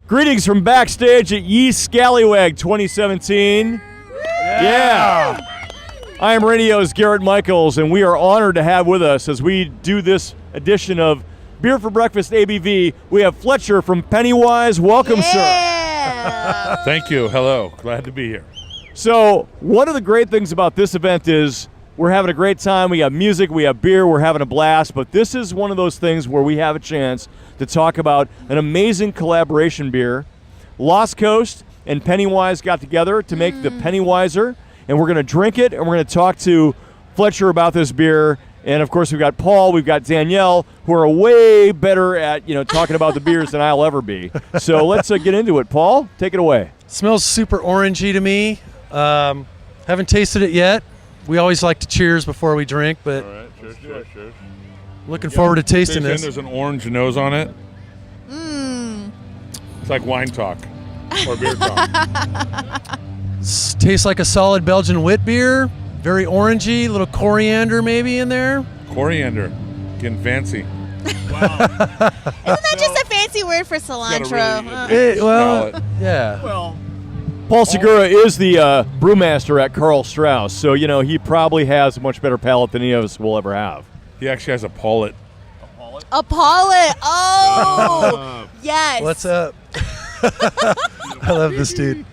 Greetings from backstage at Ye Scallywag 2017. Yeah. I am Radio's Garrett Michaels, and we are honored to have with us as we do this edition of Beer for Breakfast ABV. We have Fletcher from Pennywise. Welcome, sir. Thank you. Hello. Glad to be here. So, one of the great things about this event is we're having a great time. We have music, we have beer, we're having a blast. But this is one of those things where we have a chance to talk about an amazing collaboration beer. Lost Coast and Pennywise got together to make the Pennywiser, and we're going to drink it, and we're going to talk to Fletcher about this beer. And, of course, we've got Paul, we've got Danielle, who are way better at, talking about the beers than I'll ever be. So let's get into it. Paul, take it away. Smells super orangey to me. Haven't tasted it yet. We always like to cheers before we drink, but All right. Cheers. looking forward to tasting this. There's an orange nose on it. It's like wine talk or beer talk. Tastes like a solid Belgian wit beer. Very orangey, a little coriander maybe in there. Coriander. Getting fancy. Isn't that just a fancy word for cilantro? Yeah. Well, Paul Segura is the brewmaster at Karl Strauss, so, he probably has a much better palate than any of us will ever have. He actually has a pullet. A pollet. Oh, yes. What's up? I love this dude.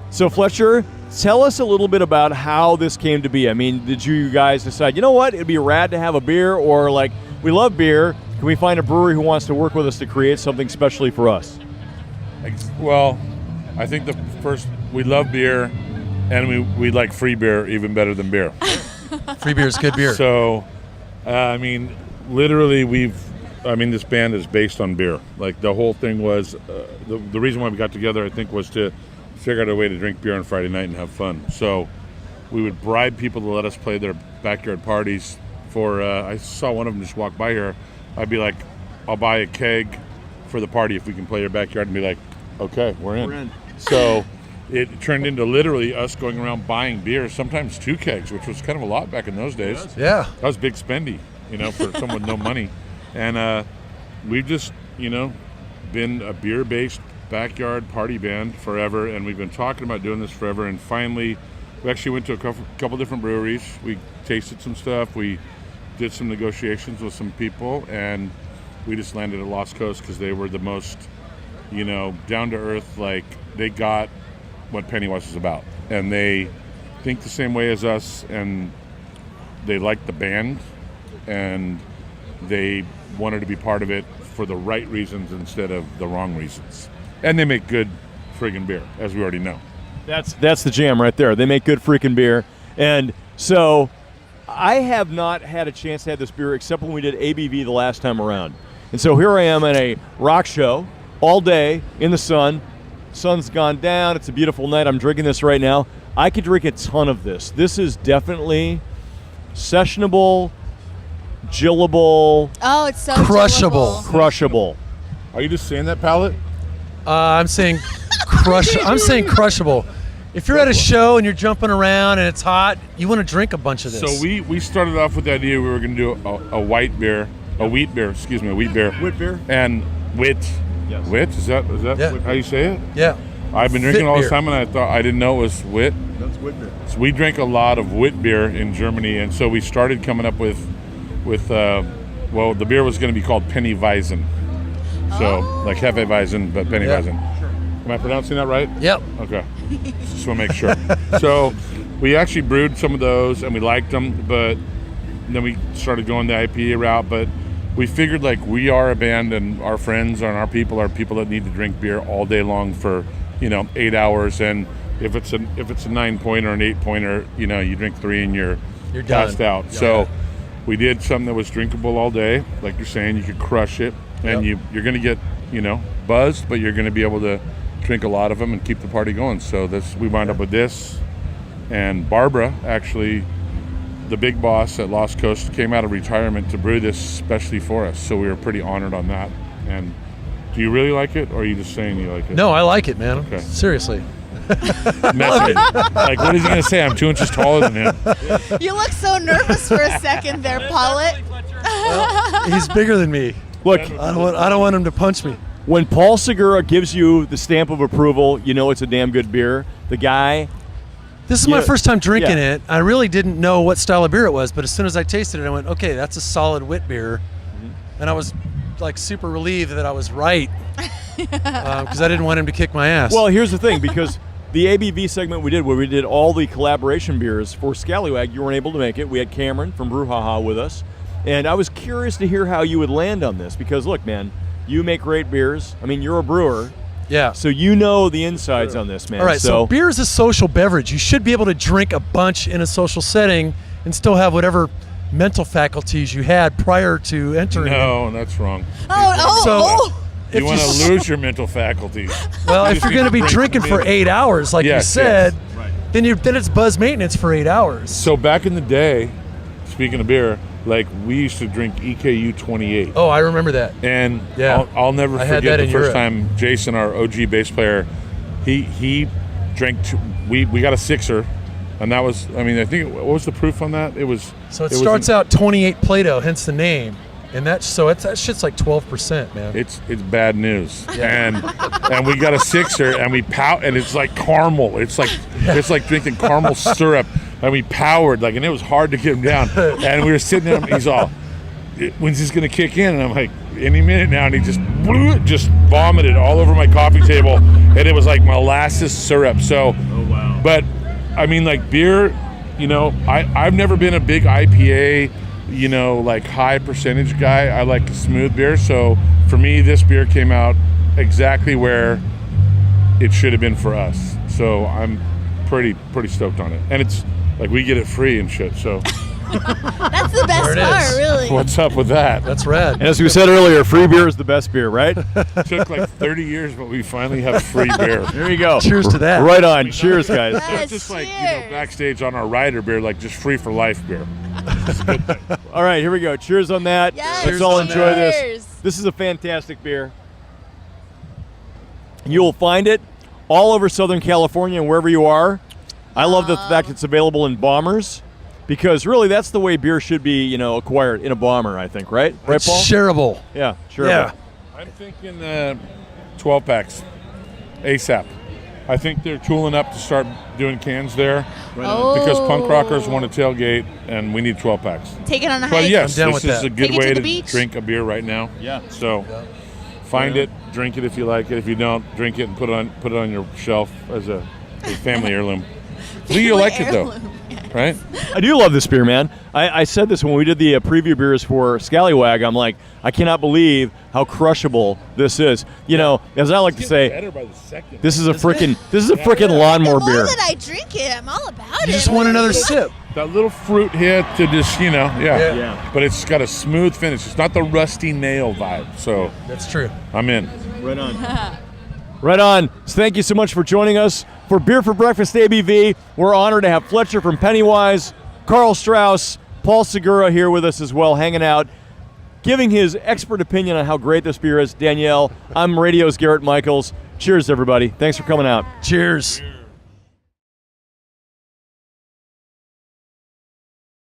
So, Fletcher, tell us a little bit about how this came to be. I mean, did you guys decide, it'd be rad to have a beer, or we love beer, can we find a brewery who wants to work with us to create something specially for us? Well, I think we love beer, and we like free beer even better than beer. Free beer is good beer. So, literally this band is based on beer. Like, the whole thing was, the reason why we got together, I think, was to figure out a way to drink beer on Friday night and have fun. So we would bribe people to let us play their backyard parties for, I saw one of them just walk by here. I'd be like, I'll buy a keg for the party if we can play your backyard, and be like, okay, we're in. So it turned into literally us going around buying beer, sometimes 2 kegs, which was kind of a lot back in those days. Yeah. That was big spendy, for someone with no money. And we've just, been a beer-based backyard party band forever, and we've been talking about doing this forever. And finally, we actually went to a couple different breweries. We tasted some stuff. We did some negotiations with some people, and we just landed at Lost Coast because they were the most, down to earth. Like, they got what Pennywise is about, and they think the same way as us, and they like the band, and they wanted to be part of it for the right reasons instead of the wrong reasons. And they make good friggin' beer, as we already know. That's the jam right there. They make good freaking beer. And so I have not had a chance to have this beer except when we did ABV the last time around. And so here I am at a rock show all day in the sun. Sun's gone down. It's a beautiful night. I'm drinking this right now. I could drink a ton of this. This is definitely sessionable, gillable. Oh, it's so Crushable. Crushable. Are you just saying that, Palate? I'm saying I'm saying crushable. If you're at a show and you're jumping around and it's hot, you want to drink a bunch of this. So we started off with the idea we were going to do a wheat beer. Wheat beer. Wheat beer? And wit. Yes. Wit? Is that Yeah. how you say it? Yeah. I've been drinking Fit all this beer. time, and I didn't know it was wit. That's wheat beer. So we drink a lot of wit beer in Germany, and so we started coming up with the beer was going to be called Pennywiser. So, like Hefeweizen, but Pennywiser. Yeah. Sure. Am I pronouncing that right? Yep. Okay. Just want to make sure. So we actually brewed some of those, and we liked them, but then we started going the IPA route. But we figured, we are a band, and our friends and our people are people that need to drink beer all day long for 8 hours. And if it's a 9-pointer or an 8-pointer, you drink 3 and you're passed done. out. Yeah. So we did something that was drinkable all day, like you're saying. You could crush it, and you're going to get buzzed, but you're going to be able to drink a lot of them and keep the party going. So we wound up with this, and Barbara, actually, the big boss at Lost Coast, came out of retirement to brew this specially for us. So we were pretty honored on that. And do you really like it, or are you just saying you like it? No, I like it, man. Okay. Seriously. Messy. What is he going to say? I'm 2 inches taller than him. You look so nervous for a second there, Paulette. He's bigger than me. Look, I don't want him to punch me. when Paul Segura gives you the stamp of approval, you know it's a damn good beer. The guy. This is my first time drinking yeah. it. I really didn't know what style of beer it was, but as soon as I tasted it, I went, okay, that's a solid wit beer. And I was like super relieved that I was right because I didn't want him to kick my ass. Well, here's the thing, because the ABV segment we did, where we did all the collaboration beers for Scallywag, you weren't able to make it. We had Cameron from Brouhaha with us, and I was curious to hear how you would land on this, because look, man, you make great beers. I mean, you're a brewer. yeah. So you know the insides on this, man. All right, so beer is a social beverage. You should be able to drink a bunch in a social setting and still have whatever mental faculties you had prior to entering. No, that's wrong. If You want to lose your mental faculties. Well, if you're going to be Drink drinking for 8 hours, like you Yes, said, yes. then it's buzz maintenance for 8 hours. So back in the day, speaking of beer, like we used to drink EKU 28. Oh, I remember that. And Yeah. I'll never I had forget that the in first Europe. time Jason, our OG bass player, he drank. We got a sixer, and that was. I mean, I think what was the proof on that? It was. So it starts out 28 Plato, hence the name, and that shit's like 12%, man. It's bad news, and we got a sixer, and we and it's like caramel. It's like drinking caramel syrup, and we powered and it was hard to get him down. And we were sitting there, and he's all, "When's this gonna kick in?" And I'm like, "Any minute now." And he just vomited all over my coffee table, and it was like molasses syrup. So, wow. But I mean, like beer, I've never been a big IPA. Like high percentage guy. I like smooth beer. So for me, this beer came out exactly where it should have been for us. So I'm pretty stoked on it. And it's like we get it free and shit. So That's the best There it part, is. really. what's up with that? That's rad. And as we said earlier, free beer is the best beer, right? It took like 30 years, but we finally have free beer. There you go. Cheers to that. Right on. Cheers, guys. Not Yes, just like cheers. backstage on our rider beer, like just free for life beer. All right, here we go. Cheers on that. Yes, Let's all enjoy cheers. this. This is a fantastic beer. You will find it all over Southern California and wherever you are. I love the fact it's available in bombers, because really that's the way beer should be, acquired, in a bomber, I think, right? Right, Paul? Shareable. Yeah, sure. Yeah. I'm thinking 12 packs ASAP. I think they're tooling up to start doing cans there because punk rockers want to tailgate, and we need 12 packs. Take it on a But hike. yes, I'm down this with is that. a good Take it to way the to beach. drink a beer right now. Yeah. So find it, drink it if you like it. If you don't, drink it and put it on your shelf as a family heirloom. Do you like it though? Right? I do love this beer, man. I said this when we did the preview beers for Scallywag. I'm like, I cannot believe how crushable this is. As I like to say, Better by the second. this is a freaking lawnmower The more beer. that I drink it, I'm all about it. You just want another sip. That little fruit hit to just, Yeah. But it's got a smooth finish. It's not the rusty nail vibe. So That's true. I'm in. Right on. Right on. So thank you so much for joining us for Beer for Breakfast ABV. We're honored to have Fletcher from Pennywise, Carl Strauss, Paul Segura here with us as well, hanging out, giving his expert opinion on how great this beer is. Danielle, I'm Radio's Garrett Michaels. Cheers, everybody. Thanks for coming out. Cheers.